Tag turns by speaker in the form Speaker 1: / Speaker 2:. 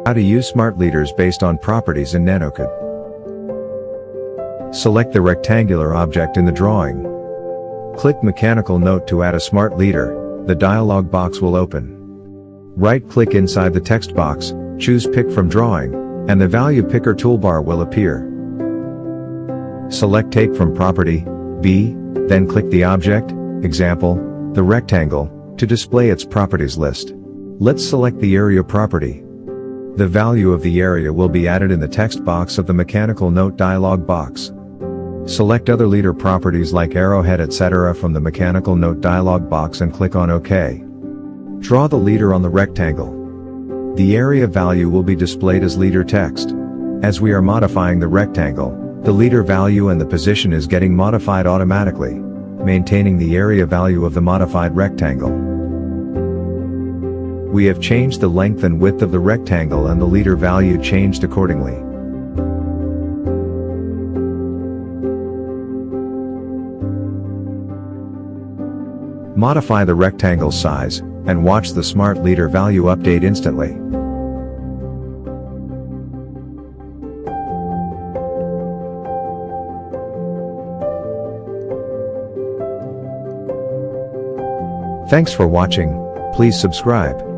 Speaker 1: How to use smart leaders based on properties in nanoCAD. Select the rectangular object in the drawing. Click Mechanical Note to add a smart leader. The dialog box will open. Right-click inside the text box, choose Pick from Drawing, and the Value Picker toolbar will appear. Select Take from Property, B, then click the object, example, the rectangle, to display its properties list. Let's select the area property. The value of the area will be added in the text box of the Mechanical Note dialog box. Select other leader properties like arrowhead etc. from the Mechanical Note dialog box and click on OK. Draw the leader on the rectangle. The area value will be displayed as leader text. As we are modifying the rectangle, the leader value and the position is getting modified automatically, maintaining the area value of the modified rectangle. We have changed the length and width of the rectangle and the leader value changed accordingly. Modify the rectangle size, and watch the smart leader value update instantly. Thanks for watching. Please subscribe.